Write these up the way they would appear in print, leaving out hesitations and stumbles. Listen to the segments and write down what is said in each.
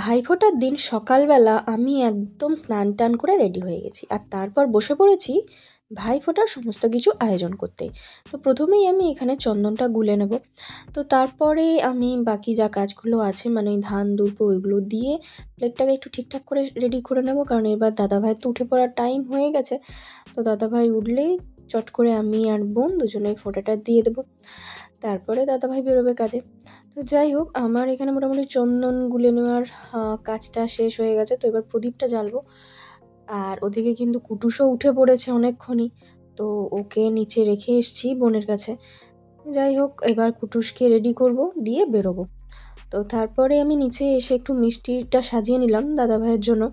ভাইফোঁটার দিন সকালবেলা আমি একদম স্নান টান করে রেডি হয়ে গেছি, আর তারপর বসে পড়েছি ভাইফোঁটার সমস্ত কিছু আয়োজন করতে। তো প্রথমেই আমি এখানে চন্দনটা গুলে নেব। তো তারপরে আমি বাকি যা কাজগুলো আছে মানে ধান দুর্ব ওইগুলো দিয়ে প্লেটটাকে একটু ঠিকঠাক করে রেডি করে নেব, কারণ এবার দাদাভাই তো উঠে পড়ার টাইম হয়ে গেছে। তো দাদাভাই উঠলেই চট করে আমি আর বোন দুজনেই ফোঁটাটা দিয়ে দেবো, তারপরে দাদাভাই বেরোবে কাজে। তো যাই হোক, আমার এখানে মোটামুটি চন্দন গুলে নেওয়ার কাজটা শেষ হয়ে গেছে। তো এবার প্রদীপটা জ্বালবো। আর ওদিকে কিন্তু কুটুসও উঠে পড়েছে অনেকক্ষণই, তো ওকে নিচে রেখে এসেছি বোনের কাছে। যাই হোক, এবার কুটুসকে রেডি করব, দিয়ে বেরোবো। তো তারপরে আমি নিচে এসে একটু মিষ্টিটা সাজিয়ে নিলাম দাদাভাইয়ের জন্য।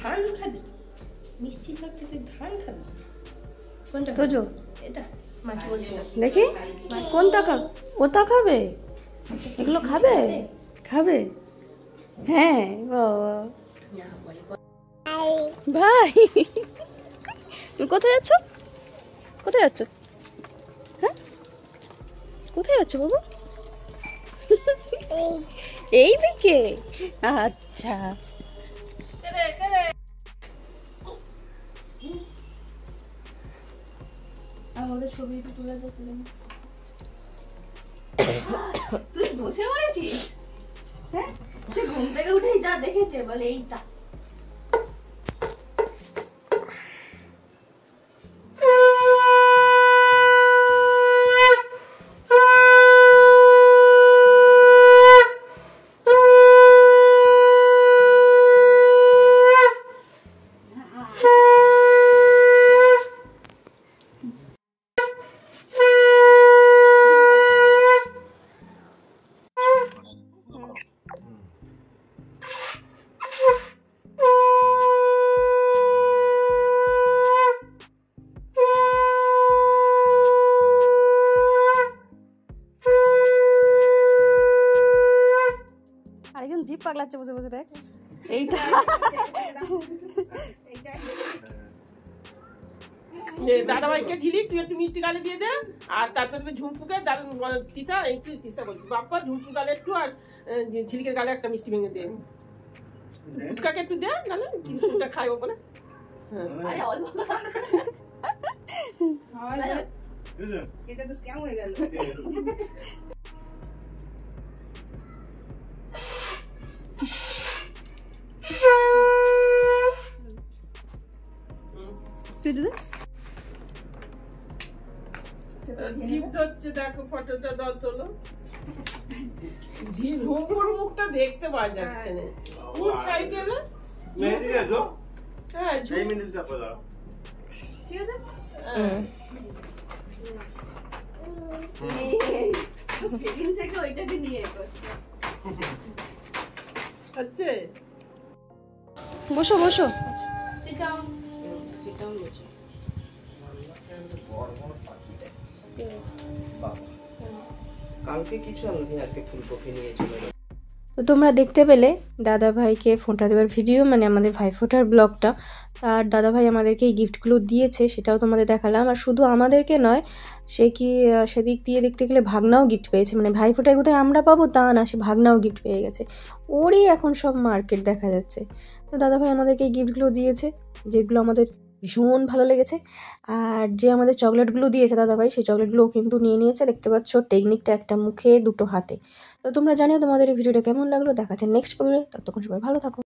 ধান খাবি? মিষ্টি লাগছে, তুই ধান খাবি? কোনটা তোজো এটা? মাকে বলছি দেখি কোনটা খাবে। ওটা খাবে? এগুলো খাবে? খাবে? হ্যাঁ বাবা। ভাই তুমি কোথায় যাচ্ছ? কোথায় যাচ্ছ? হ্যাঁ কোথায় যাচ্ছ বাবু? এই দিকে? আচ্ছা। আমাদের ছবি তুলে দে, তুলে নে। তুই বসে পড়েছিস? হ্যাঁ, সে ঘুম থেকে উঠেই যা দেখেছে বলে এইটা। আরেকজন জিপ পাগলাচ্ছে বসে বসে, দেখ এইটা। দাদাভাইকে ঝিলিক, তুই একটু মিষ্টি গালে দিয়ে দে, আর তারপরে ঝুমপুকে তিসা একটু তিসা বলছি বাপ্পা, ঝুমপুর গালে একটু, আর ঝিলিকের গালে একটা মিষ্টি ভেঙে দে। ফুটকাকে একটু দে গালে, কিন্তু খাই ও বলে। এটা তো স্ক্যাম হয়ে গেল। গিফট হচ্ছে, দেখো ফটোটা দাও তোলো। ঝুমপুর মুখটা দেখতে পাওয়া যাচ্ছে না, কোন সাইডে না? হ্যাঁ, ঠিক আছে। সেদিন থেকে ওইটাকে নিয়ে করছে। হচ্ছে বসো বসো। কালকে কিছু আনলি, আজকে ফুলকপি নিয়ে চলে গেল। তো তোমরা দেখতে পেলে দাদাভাইকে ফোঁটা দেওয়ার ভিডিও, মানে আমাদের ভাইফোঁটার ব্লগটা। আর দাদাভাই আমাদেরকে এই গিফটগুলো দিয়েছে, সেটাও তোমাদের দেখালাম। আর শুধু আমাদেরকে নয়, সে কি সেদিক দিয়ে দেখতে গেলে ভাগনাও গিফট পেয়েছে। মানে ভাইফোঁটায় কোথায় আমরা পাবো তা না, সে ভাগনাও গিফট পেয়ে গেছে। ওরই এখন সব মার্কেট দেখা যাচ্ছে। তো দাদাভাই আমাদেরকে এই গিফটগুলো দিয়েছে, যেগুলো আমাদের ভীষণ ভালো লেগেছে। আর যে আমাদের চকলেটগুলো দিয়েছে দাদাভাই, সেই চকলেটগুলোও কিন্তু নিয়ে নিয়েছে। দেখতে পাচ্ছ টেকনিকটা, একটা মুখে দুটো হাতে। তো তোমরা জানিও তোমাদের এই ভিডিওটা কেমন লাগলো। দেখাচ্ছে নেক্সট ভিডিও, ততক্ষণ সবাই ভালো থাকো।